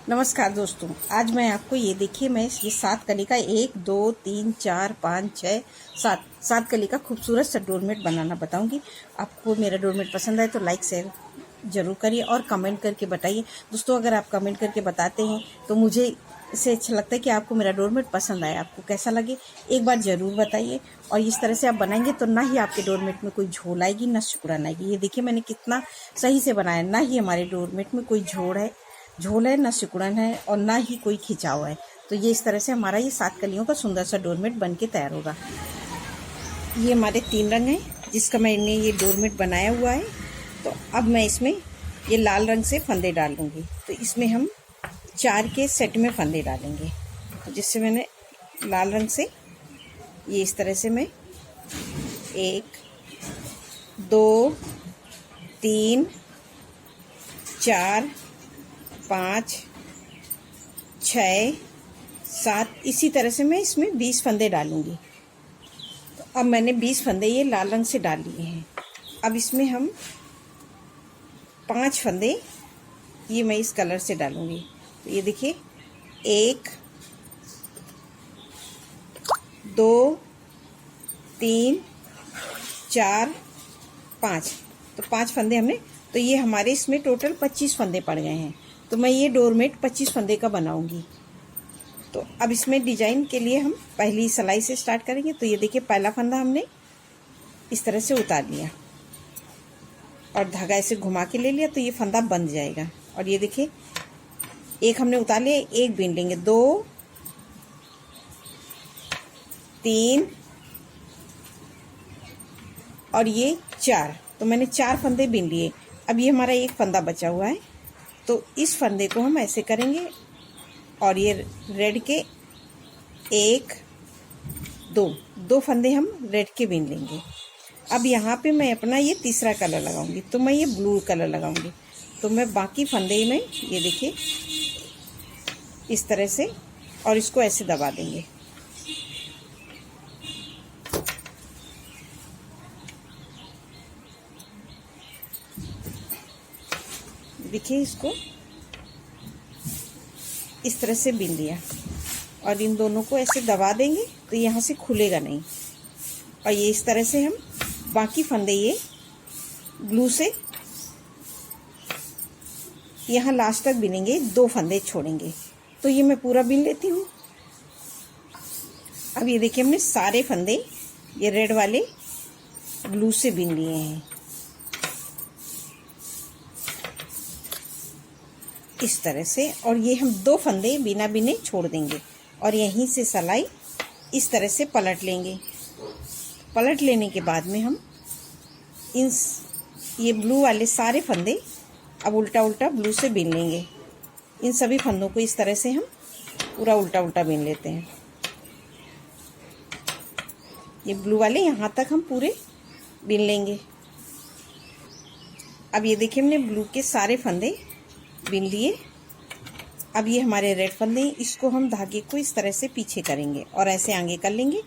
नमस्कार दोस्तों, आज मैं आपको ये देखिए मैं ये 7 कली का 1 2 3 4 5 6 7 कली का खूबसूरत सा डोरमेट बनाना बताऊंगी। आपको मेरा डोरमेट पसंद आए तो लाइक शेयर ज़रूर करिए और कमेंट करके बताइए। दोस्तों, अगर आप कमेंट करके बताते हैं तो मुझे इससे अच्छा लगता है कि आपको मेरा डोरमेट पसंद आया। आपको कैसा लगे एक बार ज़रूर बताइए। और इस तरह से आप बनाएंगे तो ना ही आपके डोरमेट में कोई झोल आएगी ना सिकुड़न आएगी। ये देखिए मैंने कितना सही से बनाया, ना ही हमारे डोरमेट में कोई झोल है, ना सिकुड़न है और ना ही कोई खिंचाव है। तो ये इस तरह से हमारा ये 7 कलियों का सुंदर सा डोरमेट बन के तैयार होगा। ये हमारे 3 रंग हैं जिसका मैंने ये डोरमेट बनाया हुआ है। तो अब मैं इसमें ये लाल रंग से फंदे डाल दूँगी। तो इसमें हम 4 के सेट में फंदे डालेंगे। तो जिससे मैंने लाल रंग से ये इस तरह से मैं 1 2 3 4 5 6 7 इसी तरह से मैं इसमें 20 फंदे डालूंगी। तो अब मैंने 20 फंदे ये लाल रंग से डाल लिए हैं। अब इसमें हम 5 फंदे ये मैं इस कलर से डालूंगी। तो ये देखिए 1 2 3 4 5, तो 5 फंदे हमने, तो ये हमारे इसमें टोटल 25 फंदे पड़ गए हैं। तो मैं ये डोरमेट 25 फंदे का बनाऊंगी। तो अब इसमें डिजाइन के लिए हम पहली सिलाई से स्टार्ट करेंगे। तो ये देखिए पहला फंदा हमने इस तरह से उतार लिया और धागा ऐसे घुमा के ले लिया, तो ये फंदा बंध जाएगा। और ये देखिए एक हमने उतार लिया, एक बीन लेंगे, 2 3 और ये 4, तो मैंने 4 फंदे बीन लिए। अब ये हमारा एक फंदा बचा हुआ है, तो इस फंदे को हम ऐसे करेंगे और ये रेड के 1 2 फंदे हम रेड के बीन लेंगे। अब यहाँ पे मैं अपना ये तीसरा कलर लगाऊंगी, तो मैं ये ब्लू कलर लगाऊंगी। तो मैं बाकी फंदे में ये देखिए इस तरह से और इसको ऐसे दबा देंगे। देखिए इसको इस तरह से बीन लिया और इन दोनों को ऐसे दबा देंगे तो यहाँ से खुलेगा नहीं। और ये इस तरह से हम बाकी फंदे ये ग्लू से यहाँ लास्ट तक बीनेंगे, 2 फंदे छोड़ेंगे। तो ये मैं पूरा बीन लेती हूँ। अब ये देखिए हमने सारे फंदे ये रेड वाले ग्लू से बीन लिए हैं इस तरह से। और ये हम 2 फंदे बिना बिने छोड़ देंगे और यहीं से सिलाई इस तरह से पलट लेंगे। पलट लेने के बाद में हम ये ब्लू वाले सारे फंदे अब उल्टा उल्टा ब्लू से बीन लेंगे। इन सभी फंदों को इस तरह से हम पूरा उल्टा उल्टा बीन लेते हैं। ये ब्लू वाले यहाँ तक हम पूरे बीन लेंगे। अब ये देखिए हमने ब्लू के सारे फंदे बीन लिए। अब ये हमारे रेड फंदे हैं, इसको हम धागे को इस तरह से पीछे करेंगे और ऐसे आगे कर लेंगे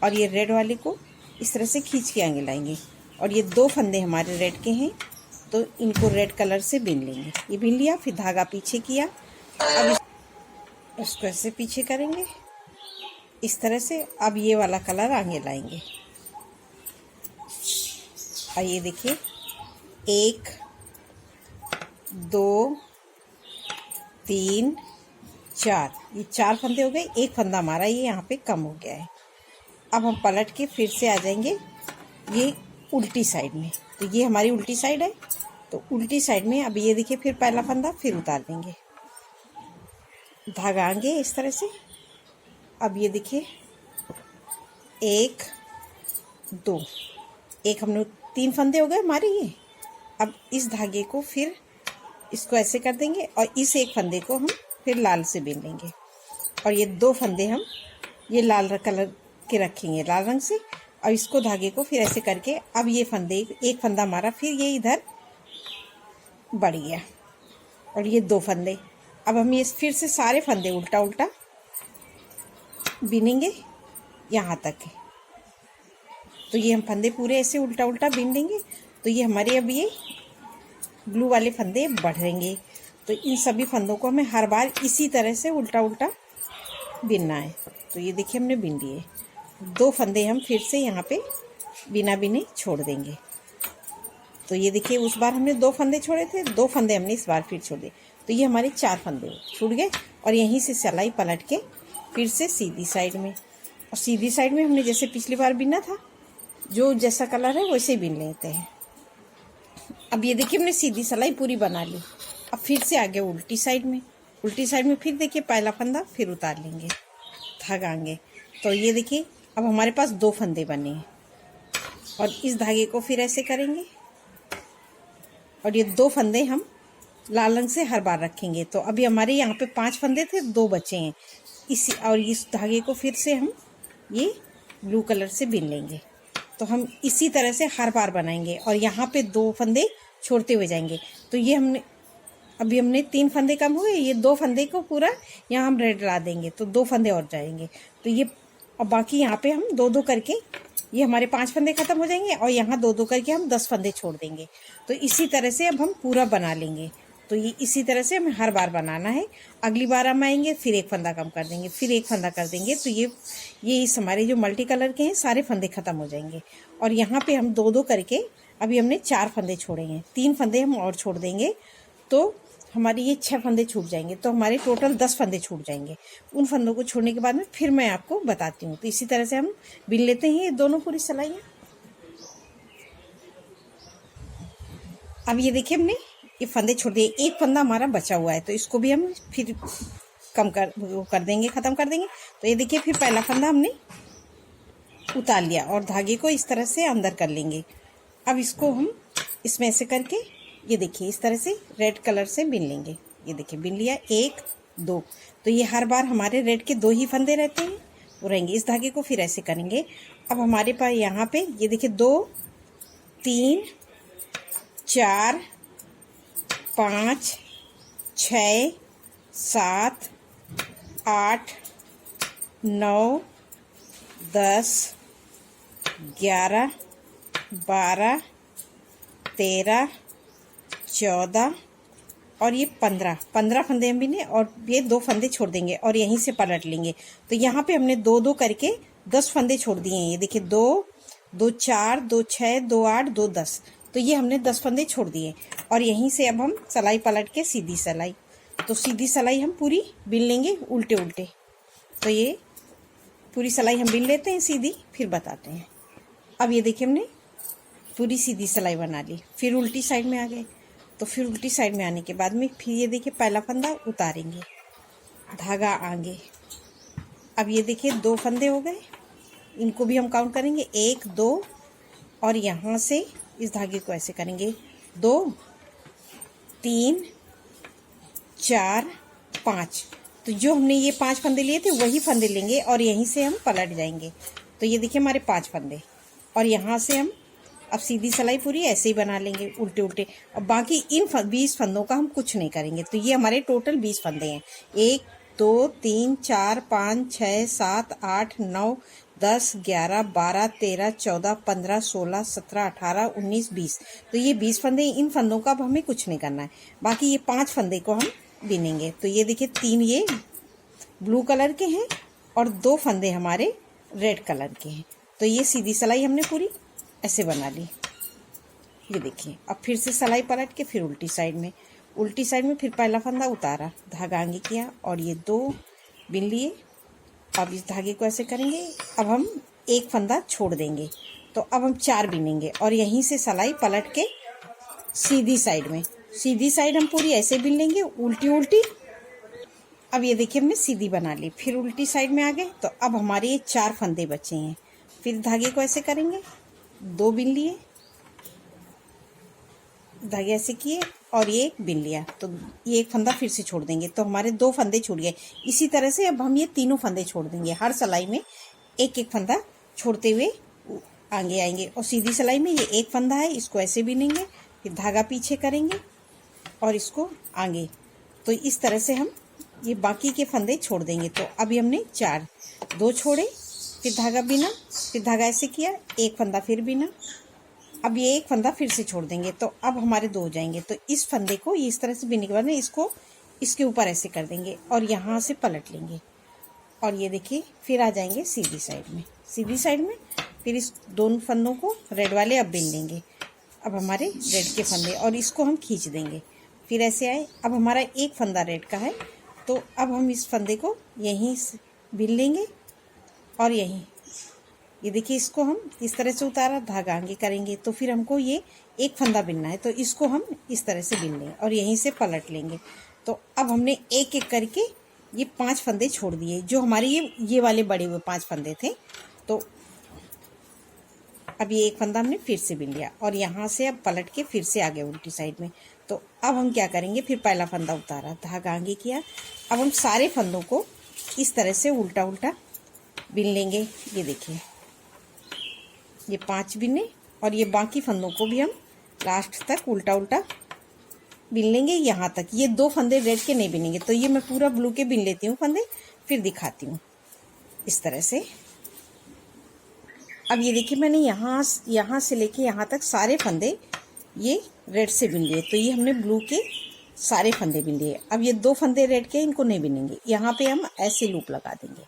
और ये रेड वाले को इस तरह से खींच के आगे लाएंगे। और ये 2 फंदे हमारे रेड के हैं, तो इनको रेड कलर से बीन लेंगे। ये बीन लिया, फिर धागा पीछे किया। अब इसको ऐसे पीछे करेंगे इस तरह से। अब ये वाला कलर आगे लाएंगे और ये देखिए 1 2 3 4, ये 4 फंदे हो गए। एक फंदा हमारा ये यहाँ पे कम हो गया है। अब हम पलट के फिर से आ जाएंगे ये उल्टी साइड में। तो ये हमारी उल्टी साइड है, तो उल्टी साइड में अब ये देखिए फिर पहला फंदा फिर उतार देंगे, धागा आगे इस तरह से। अब ये देखिए 1 2, एक हमने 3 फंदे हो गए हमारे ये। अब इस धागे को फिर इसको ऐसे कर देंगे और इस एक फंदे को हम फिर लाल से बीन लेंगे। और ये 2 फंदे हम ये लाल कलर के रखेंगे लाल रंग से, और इसको धागे को फिर ऐसे करके अब ये फंदे एक फंदा हमारा फिर ये इधर बढ़ गया और ये 2 फंदे। अब हम ये फिर से सारे फंदे उल्टा उल्टा बीनेंगे यहाँ तक। तो ये हम फंदे पूरे ऐसे उल्टा उल्टा बीन देंगे। तो ये हमारे अब ये ब्लू वाले फंदे बढ़ेंगे तो इन सभी फंदों को हमें हर बार इसी तरह से उल्टा उल्टा बिनना है। तो ये देखिए हमने बिन लिए। 2 फंदे हम फिर से यहाँ पे बिना बिने छोड़ देंगे। तो ये देखिए उस बार हमने 2 फंदे छोड़े थे, 2 फंदे हमने इस बार फिर छोड़ दिए। तो ये हमारे 4 फंदे छूट गए। और यहीं से सिलाई पलट के फिर से सीधी साइड में, और सीधी साइड में हमने जैसे पिछली बार बिना था, जो जैसा कलर है वैसे ही बिन लेते हैं। अब ये देखिए हमने सीधी सिलाई पूरी बना ली। अब फिर से आगे उल्टी साइड में, उल्टी साइड में फिर देखिए पहला फंदा फिर उतार लेंगे, धागा आगे। तो ये देखिए अब हमारे पास 2 फंदे बने हैं, और इस धागे को फिर ऐसे करेंगे, और ये 2 फंदे हम लाल रंग से हर बार रखेंगे। तो अभी हमारे यहाँ पे 5 फंदे थे, 2 बचे हैं इसी, और इस धागे को फिर से हम ये ब्लू कलर से बिन लेंगे। तो हम इसी तरह से हर बार बनाएंगे, और यहाँ पे 2 फंदे छोड़ते हुए जाएंगे। तो ये अभी हमने 3 फंदे कम हुए, ये 2 फंदे को पूरा यहाँ हम रेड ला देंगे, तो 2 फंदे और जाएंगे। तो ये और बाकी यहाँ पे हम 2-2 करके, ये हमारे 5 फंदे खत्म हो जाएंगे, और यहाँ 2-2 करके हम 10 फंदे छोड़ देंगे। तो इसी तरह से अब हम पूरा बना लेंगे। तो ये इसी तरह से हमें हर बार बनाना है। अगली बार हम आएंगे, फिर 1 फंदा कम कर देंगे, फिर 1 फंदा कर देंगे। तो ये इस हमारे जो मल्टी कलर के हैं सारे फंदे खत्म हो जाएंगे। और यहाँ पे हम 2-2 करके, अभी हमने 4 फंदे छोड़े हैं, 3 फंदे हम और छोड़ देंगे, तो हमारे ये 6 फंदे छूट जाएंगे। तो हमारे टोटल 10 फंदे छूट जाएंगे। उन फंदों को छोड़ने के बाद में फिर मैं आपको बताती हूँ। तो इसी तरह से हम बिन लेते हैं ये दोनों पूरी सिलाइयाँ। अब ये देखिए हमने ये फंदे छोड़ दिए, 1 फंदा हमारा बचा हुआ है, तो इसको भी हम फिर कम कर देंगे, ख़त्म कर देंगे। तो ये देखिए फिर पहला फंदा हमने उतार लिया, और धागे को इस तरह से अंदर कर लेंगे। अब इसको हम इसमें ऐसे करके, ये देखिए इस तरह से रेड कलर से बिन लेंगे। ये देखिए बिन लिया, 1 2। तो ये हर बार हमारे रेड के 2 ही फंदे रहते हैं, वो रहेंगे। इस धागे को फिर ऐसे करेंगे। अब हमारे पास यहाँ पे ये देखिए 2 3 4 5 6 7 8 9 10 11 12 13 14 और ये 15 फंदे हम बिने, और ये 2 फंदे छोड़ देंगे, और यहीं से पलट लेंगे। तो यहाँ पे हमने 2-2 करके 10 फंदे छोड़ दिए हैं। ये देखिए 2 2 4 2 6 2 8 2 10। तो ये हमने 10 फंदे छोड़ दिए, और यहीं से अब हम सिलाई पलट के सीधी सिलाई, तो सीधी सिलाई हम पूरी बिन लेंगे उल्टे उल्टे। तो ये पूरी सिलाई हम बिन लेते हैं सीधी, फिर बताते हैं। अब ये देखिए हमने पूरी सीधी सिलाई बना ली, फिर उल्टी साइड में आ गए। तो फिर उल्टी साइड में आने के बाद में फिर ये देखिए पहला फंदा उतारेंगे, धागा आगे। अब ये देखिए 2 फंदे हो गए, इनको भी हम काउंट करेंगे, 1 2, और यहाँ से इस धागे को ऐसे करेंगे, 2 3 4 5। तो जो हमने ये 5 फंदे लिए थे वही फंदे लेंगे, और यहीं से हम पलट जाएंगे। तो ये देखिए हमारे 5 फंदे, और यहाँ से हम अब सीधी सिलाई पूरी ऐसे ही बना लेंगे उल्टे उल्टे। और बाकी इन 20 फंदों का हम कुछ नहीं करेंगे। तो ये हमारे टोटल 20 फंदे हैं, 1 2 3 4 5 6 7 8 9 10 11 12 13 14 15 16 17 18 19 20। तो ये 20 फंदे, इन फंदों का अब हमें कुछ नहीं करना है। बाकी ये 5 फंदे को हम बिनेंगे। तो ये देखिए 3 ये ब्लू कलर के हैं, और 2 फंदे हमारे रेड कलर के हैं। तो ये सीधी सिलाई हमने पूरी ऐसे बना ली। ये देखिए अब फिर से सिलाई पलट के फिर उल्टी साइड में फिर पहला फंदा उतारा, धागा आगे किया, और ये 2 बिन लिए। अब इस धागे को ऐसे करेंगे, अब हम 1 फंदा छोड़ देंगे। तो अब हम 4 बिनेंगे, और यहीं से सिलाई पलट के सीधी साइड हम पूरी ऐसे बिन लेंगे उल्टी उल्टी। अब ये देखिए हमने सीधी बना ली, फिर उल्टी साइड में आ गए। तो अब हमारे ये 4 फंदे बचे हैं, फिर धागे को ऐसे करेंगे, 2 बिन लिए, धागे ऐसे किए, और ये बिन लिया। तो ये 1 फंदा फिर से छोड़ देंगे। तो हमारे 2 फंदे छूट गए। इसी तरह से अब हम ये तीनों फंदे छोड़ देंगे। हर सिलाई में 1-1 फंदा छोड़ते हुए आगे आएंगे, और सीधी सिलाई में ये 1 फंदा है, इसको ऐसे बिनेंगे, फिर धागा पीछे करेंगे और इसको आगे। तो इस तरह से हम ये बाकी के फंदे छोड़ देंगे। तो अभी हमने 4, 2 छोड़े, फिर धागा बिना, फिर धागा ऐसे किया, 1 फंदा फिर बिना, अब ये एक फंदा फिर से छोड़ देंगे, तो अब हमारे 2 हो जाएंगे। तो इस फंदे को इस तरह से बिनने के बाद में इसको इसके ऊपर ऐसे कर देंगे और यहाँ से पलट लेंगे और ये देखिए फिर आ जाएंगे सीधी साइड में। सीधी साइड में फिर इस दोनों फंदों को रेड वाले अब बिन लेंगे। अब हमारे रेड के फंदे और इसको हम खींच देंगे, फिर ऐसे आए। अब हमारा एक फंदा रेड का है, तो अब हम इस फंदे को यहीं से बिन लेंगे और यहीं ये देखिए इसको हम इस तरह से उतारा, धागा आगे करेंगे, तो फिर हमको ये एक फंदा बिनना है, तो इसको हम इस तरह से बिन लेंगे और यहीं से पलट लेंगे। तो अब हमने एक एक करके ये 5 फंदे छोड़ दिए, जो हमारे ये वाले बड़े हुए 5 फंदे थे। तो अब ये एक फंदा हमने फिर से बिन लिया और यहाँ से अब पलट के फिर से आगे उल्टी साइड में। तो अब हम क्या करेंगे, फिर पहला फंदा उतारा, धागा आगे किया। अब हम सारे फंदों को इस तरह से उल्टा उल्टा बिन लेंगे। ये देखिए ये 5 बिने और ये बाकी फंदों को भी हम लास्ट तक उल्टा उल्टा बिन लेंगे यहाँ तक। ये 2 फंदे रेड के नहीं बिनेंगे, तो ये मैं पूरा ब्लू के बिन लेती हूँ फंदे, फिर दिखाती हूँ इस तरह से। अब ये देखिए मैंने यहाँ से लेके यहाँ तक सारे फंदे ये रेड से बिन लिए, तो ये हमने ब्लू के सारे फंदे बिन लिए। अब ये 2 फंदे रेड के, इनको नहीं बिनेंगे, यहाँ पे हम ऐसे लूप लगा देंगे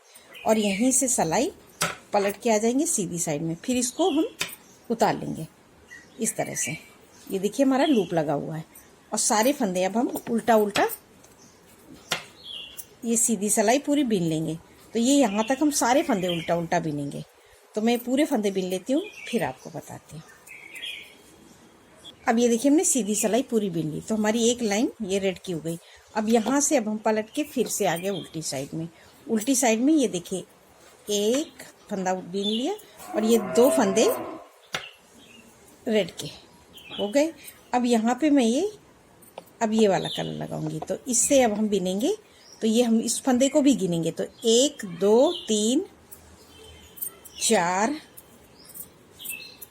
और यहीं से सिलाई पलट के आ जाएंगे सीधी साइड में। फिर इसको हम उतार लेंगे इस तरह से। ये देखिए हमारा लूप लगा हुआ है और सारे फंदे अब हम उल्टा उल्टा ये सीधी सिलाई पूरी बिन लेंगे। तो ये यहाँ तक हम सारे फंदे उल्टा उल्टा बिनेंगे। तो मैं पूरे फंदे बिन लेती हूँ, फिर आपको बताती हूँ। अब ये देखिए हमने सीधी सिलाई पूरी बिन ली, तो हमारी एक लाइन ये रेड की हो गई। अब यहाँ से अब हम पलट के फिर से आगे उल्टी साइड में। उल्टी साइड में ये देखिए एक फंदा बिन लिया और ये 2 फंदे रेड के हो गए। अब यहाँ पे मैं ये वाला कलर लगाऊंगी, तो इससे अब हम बिनेंगे। तो ये हम इस फंदे को भी गिनेंगे, तो 1 2 3 4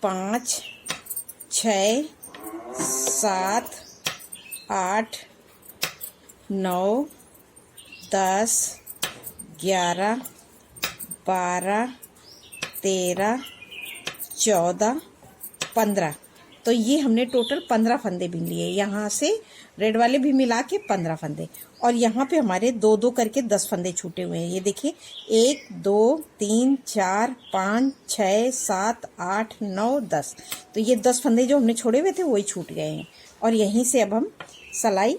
5 6 7 8 9 10 11 12 13 14 15। तो ये हमने टोटल 15 फंदे बिन लिए, यहाँ से रेड वाले भी मिला के 15 फंदे। और यहाँ पे हमारे 2-2 करके 10 फंदे छूटे हुए हैं। ये देखिए 1 2 3 4 5 6 7 8 9 10। तो ये 10 फंदे जो हमने छोड़े हुए थे वही छूट गए हैं। और यहीं से अब हम सिलाई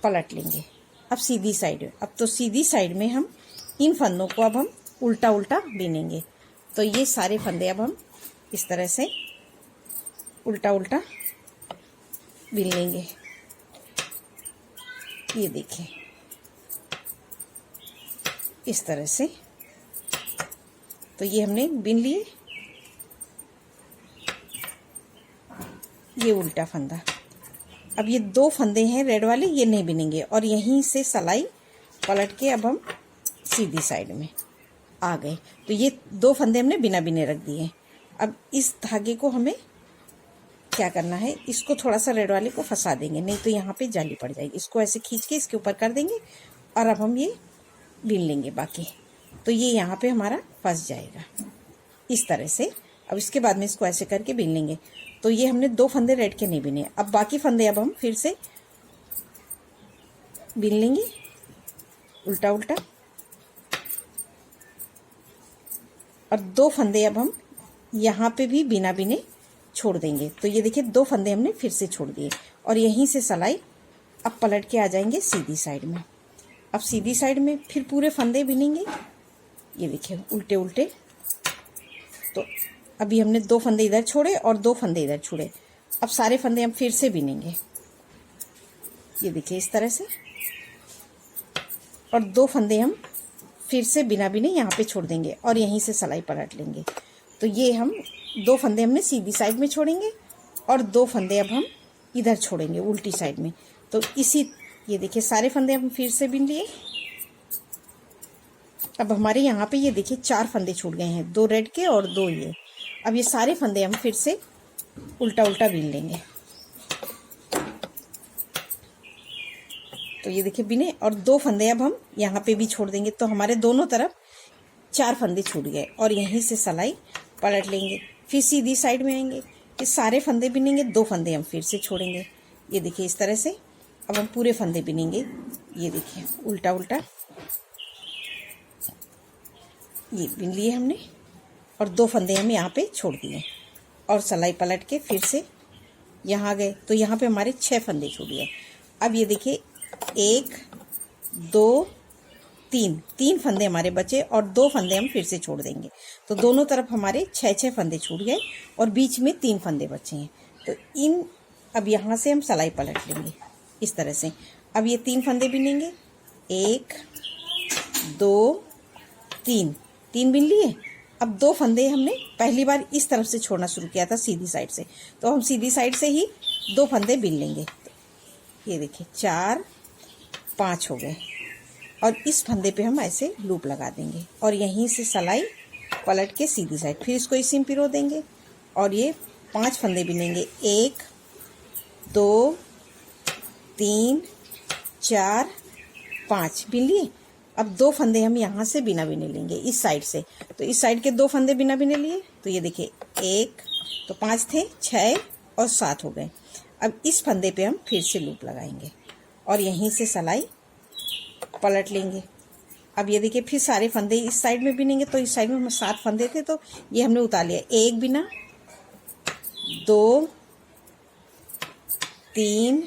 पलट लेंगे अब सीधी साइड। अब तो सीधी साइड में हम इन फंदों को अब हम उल्टा उल्टा बिनेंगे। तो ये सारे फंदे अब हम इस तरह से उल्टा उल्टा बिन लेंगे। ये देखिए इस तरह से। तो ये हमने बिन लिए, ये उल्टा फंदा। अब ये 2 फंदे हैं रेड वाले, ये नहीं बिनेंगे और यहीं से सिलाई पलट के अब हम सीधी साइड में आ गए। तो ये 2 फंदे हमने बिना बिने रख दिए। अब इस धागे को हमें क्या करना है, इसको थोड़ा सा रेड वाले को फंसा देंगे, नहीं तो यहाँ पे जाली पड़ जाएगी। इसको ऐसे खींच के इसके ऊपर कर देंगे और अब हम ये बिन लेंगे बाकी। तो ये यहाँ पे हमारा फंस जाएगा इस तरह से। अब इसके बाद में इसको ऐसे करके बिन लेंगे। तो ये हमने 2 फंदे रेड के नहीं बिने। अब बाकी फंदे अब हम फिर से बिन लेंगे उल्टा उल्टा और 2 फंदे अब हम यहाँ पे भी बिना बिने छोड़ देंगे। तो ये देखिए 2 फंदे हमने फिर से छोड़ दिए और यहीं से सिलाई अब पलट के आ जाएंगे सीधी साइड में। अब सीधी साइड में फिर पूरे फंदे बिनेंगे। ये देखिए उल्टे उल्टे। तो अभी हमने 2 फंदे इधर छोड़े और 2 फंदे इधर छोड़े। अब सारे फंदे हम फिर से बिनेंगे। ये देखिए इस तरह से। और 2 फंदे हम फिर से बिना बिने यहाँ पे छोड़ देंगे और यहीं से सिलाई पलट लेंगे। तो ये हम 2 फंदे हमने सीधी साइड में छोड़ेंगे और 2 फंदे अब हम इधर छोड़ेंगे उल्टी साइड में। तो ये देखिए सारे फंदे हम फिर से बिन लिए। अब हमारे यहाँ पे ये देखिए 4 फंदे छूट गए हैं, 2 रेड के और 2 ये। अब ये सारे फंदे हम फिर से उल्टा उल्टा बिन लेंगे। तो ये देखिए बिने और 2 फंदे अब हम यहाँ पे भी छोड़ देंगे। तो हमारे दोनों तरफ 4 फंदे छूट गए और यहीं से सिलाई पलट लेंगे। फिर सीधी साइड में आएंगे। फिर सारे फंदे बिनेंगे, 2 फंदे हम फिर से छोड़ेंगे। ये देखिए इस तरह से। अब हम पूरे फंदे बिनेंगे। ये देखिए उल्टा उल्टा ये बिन लिए हमने और 2 फंदे हम यहाँ पे छोड़ दिए और सिलाई पलट के फिर से यहाँ आ गए तो यहाँ पे हमारे 6 फंदे छूट गए। अब ये देखिए 1 2 3 फंदे हमारे बचे और 2 फंदे हम फिर से छोड़ देंगे। तो दोनों तरफ हमारे 6 फंदे छूट गए और बीच में 3 फंदे बचे हैं। तो अब यहाँ से हम सिलाई पलट लेंगे इस तरह से। अब ये 3 फंदे बिनेंगे, 1 2 3 बिन लिए। अब 2 फंदे हमने पहली बार इस तरफ से छोड़ना शुरू किया था सीधी साइड से, तो हम सीधी साइड से ही 2 फंदे बिन लेंगे। ये देखिए 4 5 हो गए और इस फंदे पे हम ऐसे लूप लगा देंगे और यहीं से सिलाई पलट के सीधी साइड, फिर इसको इसी में पिरो देंगे और ये 5 फंदे बिनेंगे, 1 2 3 4 5 बिन लिए। अब 2 फंदे हम यहाँ से बिना बिने लेंगे इस साइड से, तो इस साइड के 2 फंदे बिना बिने लिए। तो ये देखिए 1 तो 5 थे, 6 और 7 हो गए। अब इस फंदे पे हम फिर से लूप लगाएंगे और यहीं से सिलाई पलट लेंगे। अब ये देखिए फिर सारे फंदे इस साइड में बिनेंगे, तो इस साइड में हम 7 फंदे थे तो ये हमने उतार लिया। 1 बिना, 2 3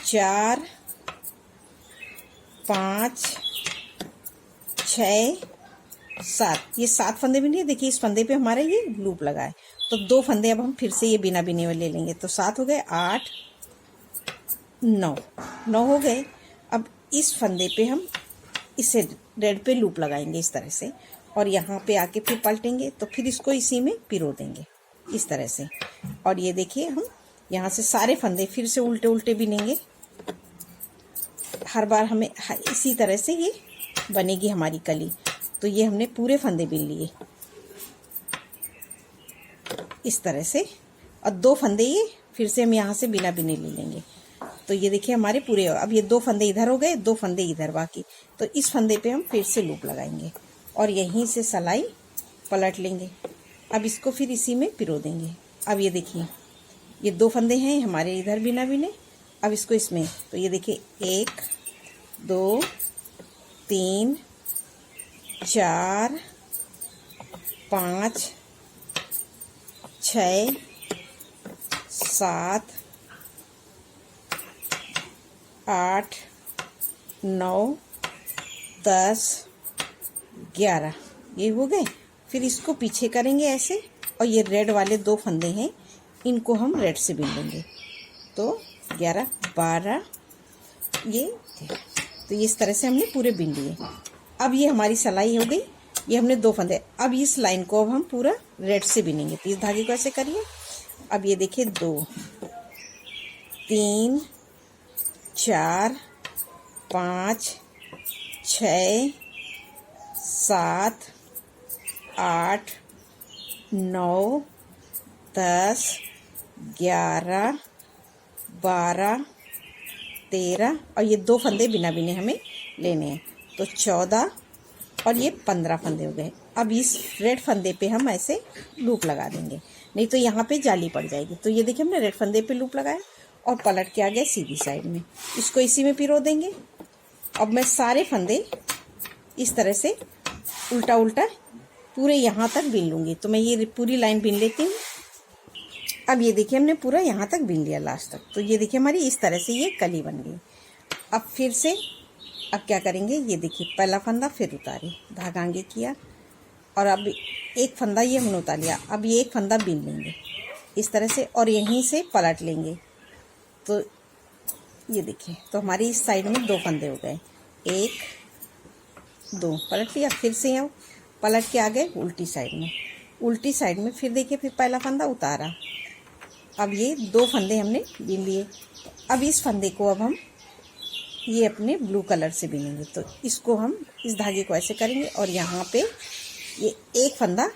4 5 6 7, ये 7 फंदे बिने। देखिए इस फंदे पे हमारा ये लूप लगा है, तो 2 फंदे अब हम फिर से ये बिना बिने हुए ले लेंगे। तो 7 हो गए, 8 9 हो गए। अब इस फंदे पे हम इसे रेड पे लूप लगाएंगे इस तरह से और यहाँ पे आके फिर पलटेंगे, तो फिर इसको इसी में पिरो देंगे इस तरह से। और ये देखिए हम यहाँ से सारे फंदे फिर से उल्टे उल्टे बिनेंगे। हर बार हमें इसी तरह से ये बनेगी हमारी कली। तो ये हमने पूरे फंदे बिन लिए इस तरह से और 2 फंदे ये फिर से हम यहाँ से बिना बिने ले लेंगे। तो ये देखिए हमारे पूरे, अब ये 2 फंदे इधर हो गए, 2 फंदे इधर बाकी। तो इस फंदे पे हम फिर से लूप लगाएंगे और यहीं से सिलाई पलट लेंगे। अब इसको फिर इसी में पिरो देंगे। अब ये देखिए ये 2 फंदे हैं हमारे इधर बिना बिने। अब इसको इसमें, तो ये देखिए 1 2 3 4 5 6 7 8 9 10 11 ये हो गए। फिर इसको पीछे करेंगे ऐसे और ये रेड वाले 2 फंदे हैं इनको हम रेड से बिन लेंगे। तो 11 12 ये, तो इस तरह से हमने पूरे बिन लिए। अब ये हमारी सिलाई हो गई। ये हमने 2 फंदे, अब इस लाइन को अब हम पूरा रेड से बिनेंगे। तो इस धागे को ऐसे करिए। अब ये देखिए 2 3 4 5 6 7 8 9 10 11 12 13 और ये 2 फंदे बिना बिने हमें लेने हैं। तो 14 और ये 15 फंदे हो गए। अब इस रेड फंदे पे हम ऐसे लूप लगा देंगे, नहीं तो यहाँ पे जाली पड़ जाएगी। तो ये देखिए हमने रेड फंदे पे लूप लगाया और पलट के आ गए सीधी साइड में। इसको इसी में पिरो देंगे। अब मैं सारे फंदे इस तरह से उल्टा उल्टा पूरे यहाँ तक बिन लूँगी। तो मैं ये पूरी लाइन बिन लेती हूँ। अब ये देखिए हमने पूरा यहाँ तक बिन लिया लास्ट तक। तो ये देखिए हमारी इस तरह से ये कली बन गई। अब फिर से अब क्या करेंगे, ये देखिए पहला फंदा फिर उतारे, धागा आगे किया और अब एक फंदा ये हमने उतार लिया। अब ये एक फंदा बिन लेंगे इस तरह से और यहीं से पलट लेंगे। तो ये देखिए, तो हमारी इस साइड में 2 फंदे हो गए, 1 2 पलट लिया। फिर से यहाँ पलट के आ गए उल्टी साइड में। उल्टी साइड में फिर देखिए फिर पहला फंदा उतारा। अब ये 2 फंदे हमने बिन लिए। अब इस फंदे को अब हम ये अपने ब्लू कलर से बिनेंगे। तो इसको हम इस धागे को ऐसे करेंगे और यहाँ पे ये एक फंदा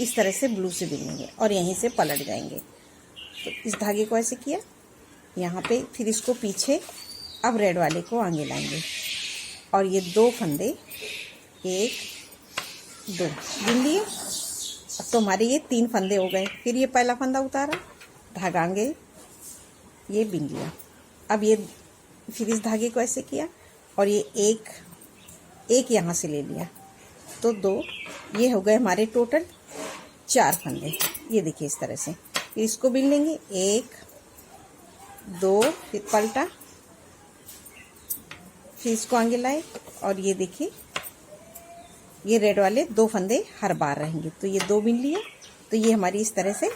इस तरह से ब्लू से बिनेंगे और यहीं से पलट जाएंगे। तो इस धागे को ऐसे किया यहाँ पे, फिर इसको पीछे, अब रेड वाले को आगे लाएंगे और ये 2 फंदे 1 2 बिन लिए अब तो हमारे ये 3 फंदे हो गए। फिर ये पहला फंदा उतारा, धागा आगे ये बिन लिया। अब ये फिर इस धागे को ऐसे किया और ये एक यहाँ से ले लिया, तो 2। ये हो गए हमारे टोटल 4 फंदे। ये देखिए इस तरह से। फिर इसको बिन लेंगे, 1 2, फिर पलटा, फिर इसको आगे लाए और ये देखिए ये रेड वाले 2 फंदे हर बार रहेंगे, तो ये 2 बिन लिए। तो ये हमारी इस तरह से,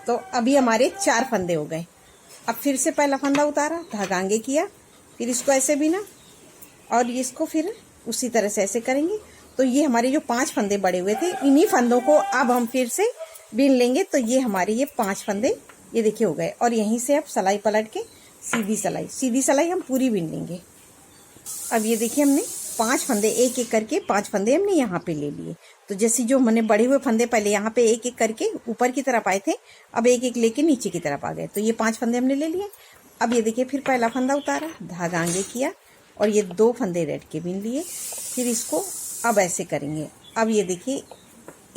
तो अभी हमारे 4 फंदे हो गए। अब फिर से पहला फंदा उतारा, धागा आगे किया, फिर इसको ऐसे बिना और इसको फिर उसी तरह से ऐसे करेंगे। तो ये हमारे जो 5 फंदे बड़े हुए थे, इन्हीं फंदों को अब हम फिर से बिन लेंगे। तो ये हमारे ये 5 फंदे ये देखिए हो गए। और यहीं से अब सिलाई पलट के सीधी सिलाई हम पूरी बिन लेंगे। अब ये देखिए हमने 5 फंदे एक एक करके 5 फंदे हमने यहाँ पे ले लिए। तो जैसे जो मैंने बड़े हुए फंदे पहले यहाँ पे एक एक करके ऊपर की तरफ आए थे, अब एक एक लेके नीचे की तरफ आ गए। तो ये 5 फंदे हमने ले लिए। अब ये देखिए फिर पहला फंदा उतारा, धागा आगे किया और ये 2 फंदे रेड के बिन लिए। फिर इसको अब ऐसे करेंगे। अब ये देखिए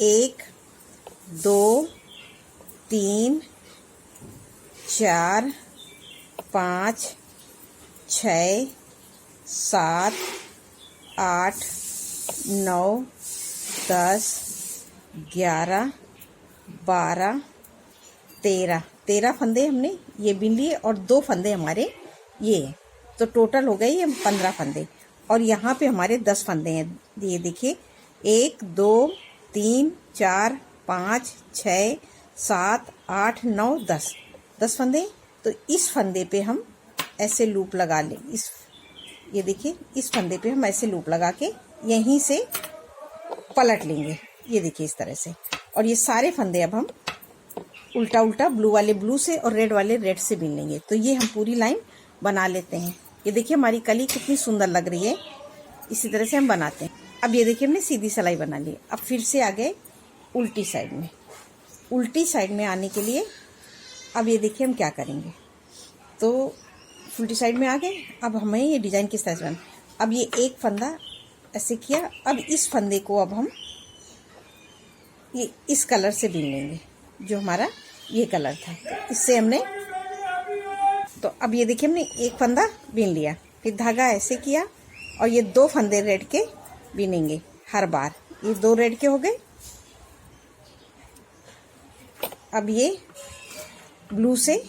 1 2 3 4 5 6 7 8 9 10 11 12 13 फंदे हमने ये बिन लिए और 2 फंदे हमारे ये हैं। तो टोटल हो गए ये 15 फंदे। और यहाँ पे हमारे 10 फंदे हैं। ये देखिए 1 2 3 4 5 6 7 8 9 10 फंदे। तो इस फंदे पे हम ऐसे लूप लगा लें। ये देखिए इस फंदे पे हम ऐसे लूप लगा के यहीं से पलट लेंगे। ये देखिए इस तरह से। और ये सारे फंदे अब हम उल्टा उल्टा ब्लू वाले ब्लू से और रेड वाले रेड से बिन लेंगे। तो ये हम पूरी लाइन बना लेते हैं। ये देखिए हमारी कली कितनी सुंदर लग रही है। इसी तरह से हम बनाते हैं। अब ये देखिए हमने सीधी सिलाई बना ली। अब फिर से आ गए उल्टी साइड में। उल्टी साइड में आने के लिए अब ये देखिए हम क्या करेंगे। तो उल्टी साइड में आ गए। अब हमें ये डिज़ाइन किस तरह से बना। अब ये एक फंदा ऐसे किया। अब इस फंदे को अब हम ये इस कलर से बिन लेंगे, जो हमारा ये कलर था। तो इससे हमने, तो अब ये देखिए हमने एक फंदा बिन लिया, फिर धागा ऐसे किया और ये 2 फंदे रेड के बिनेंगे हर बार। ये 2 रेड के हो गए। अब ये ब्लू से,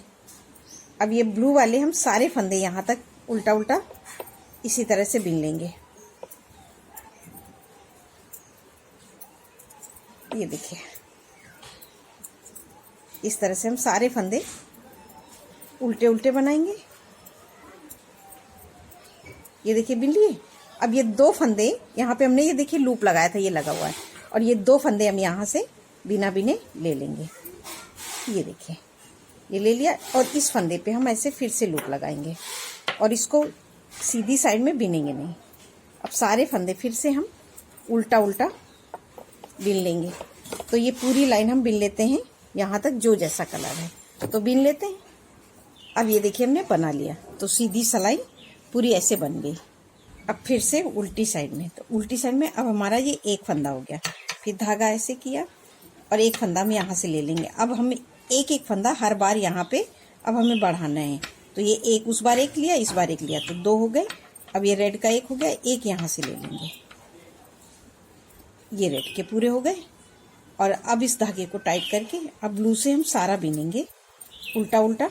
अब ये ब्लू वाले हम सारे फंदे यहाँ तक उल्टा उल्टा इसी तरह से बिन लेंगे। ये देखिए इस तरह से हम सारे फंदे उल्टे उल्टे बनाएंगे। ये देखिए बिन लिए। अब ये 2 फंदे यहाँ पे हमने ये देखिए लूप लगाया था, ये लगा हुआ है। और ये 2 फंदे हम यहाँ से बिना बिने ले लेंगे। ये देखिए ये ले लिया और इस फंदे पे हम ऐसे फिर से लूप लगाएंगे और इसको सीधी साइड में बिनेंगे नहीं। अब सारे फंदे फिर से हम उल्टा उल्टा बिन लेंगे। तो ये पूरी लाइन हम बिन लेते हैं यहाँ तक, जो जैसा कलर है तो बिन लेते हैं। अब ये देखिए हमने बना लिया। तो सीधी सिलाई पूरी ऐसे बन गई। अब फिर से उल्टी साइड में, तो उल्टी साइड में अब हमारा ये एक फंदा हो गया। फिर धागा ऐसे किया और एक फंदा हम यहाँ से ले लेंगे। अब हम एक एक फंदा हर बार यहाँ पे अब हमें बढ़ाना है। तो ये एक उस बार एक लिया, इस बार एक लिया, तो 2 हो गए। अब ये रेड का एक हो गया, एक यहाँ से ले लेंगे। ये रेड के पूरे हो गए। और अब इस धागे को टाइट करके अब ब्लू से हम सारा बिनेंगे उल्टा उल्टा।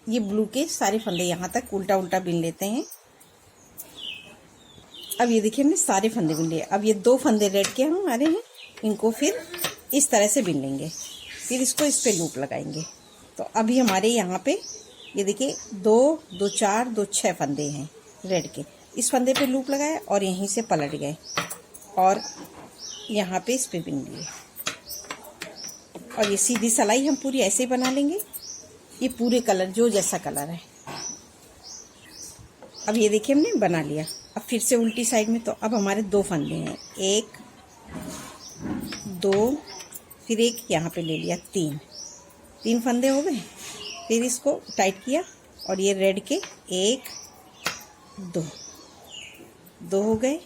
ये ब्लू के सारे फंदे यहाँ तक उल्टा उल्टा बिन लेते हैं। अब ये देखिए हमने सारे फंदे बिन लिए। अब ये 2 फंदे रेड के हम आ रहे हैं, इनको फिर इस तरह से बिन लेंगे। फिर इसको इस पे लूप लगाएंगे। तो अभी हमारे यहाँ पे ये देखिए 2 2 4 2 6 फंदे हैं रेड के। इस फंदे पे लूप लगाया और यहीं से पलट गए और यहाँ पे इस पे बिन लिए। और ये सीधी सिलाई हम पूरी ऐसे ही बना लेंगे। ये पूरे कलर, जो जैसा कलर है। अब ये देखिए हमने बना लिया। अब फिर से उल्टी साइड में। तो अब हमारे 2 फंदे हैं, 1 2, फिर एक यहाँ पे ले लिया, 3 फंदे हो गए। फिर इसको टाइट किया और ये रेड के 1 2 हो गए।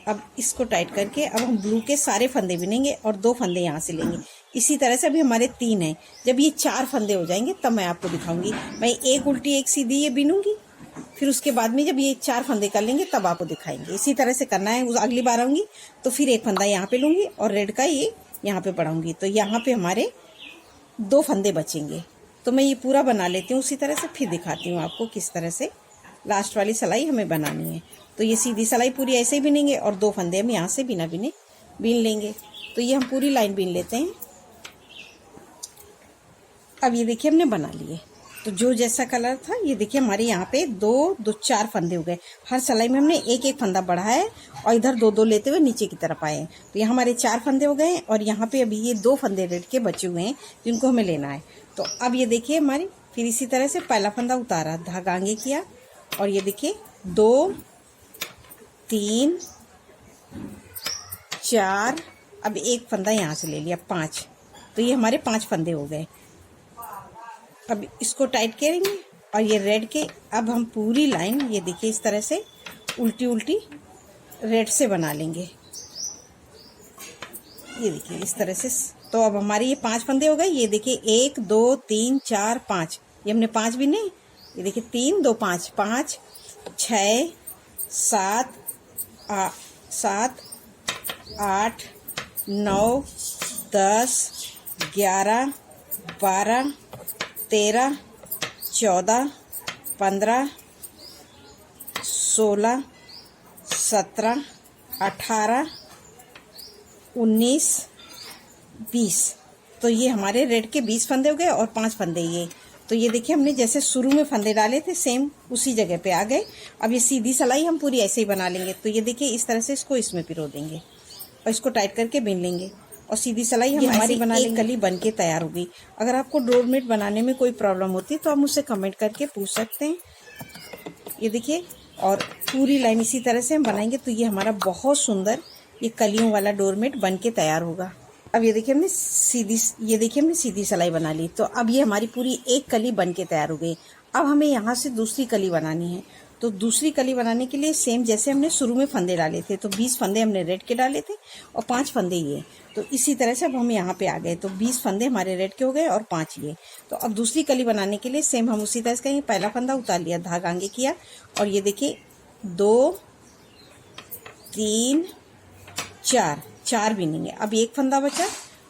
अब इसको टाइट करके अब हम ब्लू के सारे फंदे बिनेंगे और 2 फंदे यहाँ से लेंगे। इसी तरह से अभी हमारे 3 हैं। जब ये 4 फंदे हो जाएंगे तब मैं आपको दिखाऊंगी। मैं एक उल्टी एक सीधी ये बिनूंगी, फिर उसके बाद में जब ये 4 फंदे कर लेंगे तब आपको दिखाएंगे। इसी तरह से करना है। अगली बार आऊँगी तो फिर एक फंदा यहाँ पे लूँगी और रेड का ये यहाँ पे बढ़ाऊँगी, तो यहाँ पे हमारे 2 फंदे बचेंगे। तो मैं ये पूरा बना लेती हूँ, उसी तरह से फिर दिखाती हूँ आपको किस तरह से लास्ट वाली सिलाई हमें बनानी है। तो ये सीधी सिलाई पूरी ऐसे ही बिनेंगे और 2 फंदे हम यहाँ से बिना बिने बीन लेंगे। तो ये हम पूरी लाइन बीन लेते हैं। अब ये देखिए हमने बना लिए। तो जो जैसा कलर था ये देखिए हमारे यहाँ पे 4 फंदे हो गए। हर सिलाई में हमने एक एक फंदा बढ़ाया है और इधर 2 लेते हुए नीचे की तरफ आए हैं। तो यहाँ हमारे 4 फंदे हो गए और यहाँ पे अभी ये 2 फंदे रेड के बचे हुए हैं जिनको हमें लेना है। तो अब ये देखिए हमारी फिर इसी तरह से पहला फंदा उतारा, धागा आगे किया और ये देखिए 2 3 4, अब एक फंदा यहाँ से ले लिया 5। तो ये हमारे 5 फंदे हो गए। अब इसको टाइट करेंगे और ये रेड के अब हम पूरी लाइन ये देखिए इस तरह से उल्टी उल्टी रेड से बना लेंगे। ये देखिए इस तरह से। तो अब हमारे ये 5 फंदे हो गए। ये देखिए 1 2 3 4 5, ये हमने 5 भी नहीं, ये देखिए 3 2 5 5 6 7 8 9 10 11 12 13 14 15 16 17 18 19 20। तो ये हमारे रेड के 20 फंदे हो गए और 5 फंदे ये। तो ये देखिए हमने जैसे शुरू में फंदे डाले थे सेम उसी जगह पे आ गए। अब ये सीधी सिलाई हम पूरी ऐसे ही बना लेंगे। तो ये देखिए इस तरह से इसको इसमें पिरो देंगे और इसको टाइट करके बिन लेंगे और सीधी सिलाई हम हमारी बना लेंगे। एक कली बन के तैयार हो गई। अगर आपको डोरमेट बनाने में कोई प्रॉब्लम होती है तो आप मुझसे कमेंट करके पूछ सकते हैं। ये देखिए और पूरी लाइन इसी तरह से हम बनाएंगे तो ये हमारा बहुत सुंदर ये कलियों वाला डोरमेट बन के तैयार होगा। अब ये देखिए हमने सीधी सिलाई बना ली। तो अब ये हमारी पूरी एक कली बन के तैयार हो गई। अब हमें यहाँ से दूसरी कली बनानी है। तो दूसरी कली बनाने के लिए सेम जैसे हमने शुरू में फंदे डाले थे, तो 20 फंदे हमने रेड के डाले थे और 5 फंदे ये। तो इसी तरह से अब हम यहाँ पे आ गए। तो 20 फंदे हमारे रेड के हो गए और 5 ये। तो अब दूसरी कली बनाने के लिए सेम हम उसी तरह से करेंगे। पहला फंदा उतार लिया, धागा आगे किया और ये देखिए 2 3 4 बिनेंगे। अब एक फंदा बचा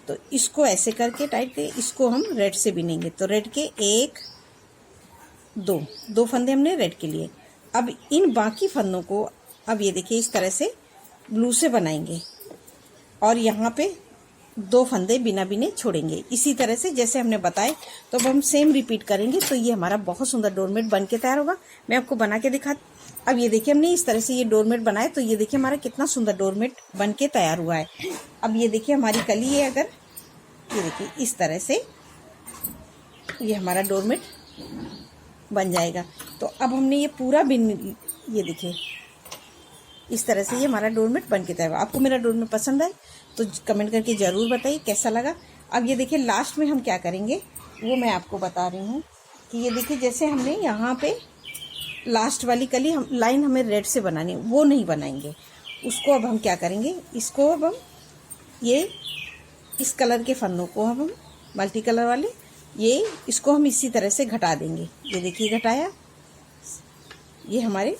तो इसको ऐसे करके टाइट करके इसको हम रेड से बिनेंगे। तो रेड के 1 2 फंदे हमने रेड के लिए। अब इन बाकी फंदों को अब ये देखिए इस तरह से ब्लू से बनाएंगे और यहाँ पे 2 फंदे बिना बिने छोड़ेंगे। इसी तरह से जैसे हमने बताए तो अब हम सेम रिपीट करेंगे। तो ये हमारा बहुत सुंदर डोरमेट बन के तैयार होगा। मैं आपको बना के दिखा। अब ये देखिए हमने इस तरह से ये डोरमेट बनाया। तो ये देखिए हमारा कितना सुंदर डोरमेट बन के तैयार हुआ है। अब ये देखिए हमारी कली है, अगर ये देखिए इस तरह से ये हमारा डोरमेट बन जाएगा। तो अब हमने ये पूरा बिन, ये देखिए इस तरह से ये हमारा डोरमेट बन के तैयार हुआ। आपको मेरा डोरमेट पसंद आए तो कमेंट करके ज़रूर बताइए कैसा लगा। अब ये देखिए लास्ट में हम क्या करेंगे वो मैं आपको बता रही हूँ कि ये देखिए जैसे हमने यहाँ पे लास्ट वाली कली हम लाइन हमें रेड से बनानी है, वो नहीं बनाएंगे उसको। अब हम क्या करेंगे, इसको अब हम ये इस कलर के फंदों को हम मल्टी कलर वाले ये इसको हम इसी तरह से घटा देंगे। ये देखिए घटाया, ये हमारे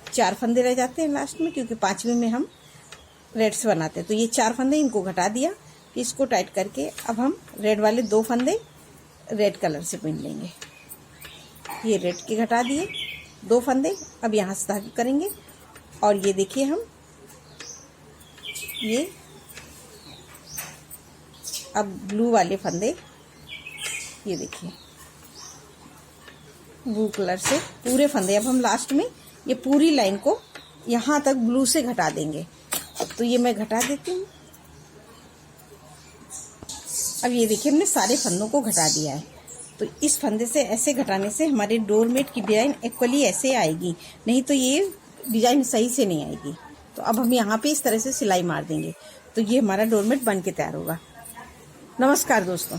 4 फंदे रह जाते हैं लास्ट में, क्योंकि 5वें में हम रेड से बनाते हैं। तो ये 4 फंदे इनको घटा दिया। इसको टाइट करके अब हम रेड वाले 2 फंदे रेड कलर से बिन लेंगे। ये रेड के घटा दिए 2 फंदे। अब यहाँ से धागा करेंगे और ये देखिए हम ये अब ब्लू वाले फंदे, ये देखिए ब्लू कलर से पूरे फंदे अब हम लास्ट में ये पूरी लाइन को यहाँ तक ब्लू से घटा देंगे। तो ये मैं घटा देती हूँ। अब ये देखिए हमने सारे फंदों को घटा दिया है। तो इस फंदे से ऐसे घटाने से हमारे डोरमेट की डिज़ाइन इक्वली ऐसे आएगी, नहीं तो ये डिज़ाइन सही से नहीं आएगी। तो अब हम यहाँ पे इस तरह से सिलाई मार देंगे तो ये हमारा डोरमेट बन के तैयार होगा। नमस्कार दोस्तों।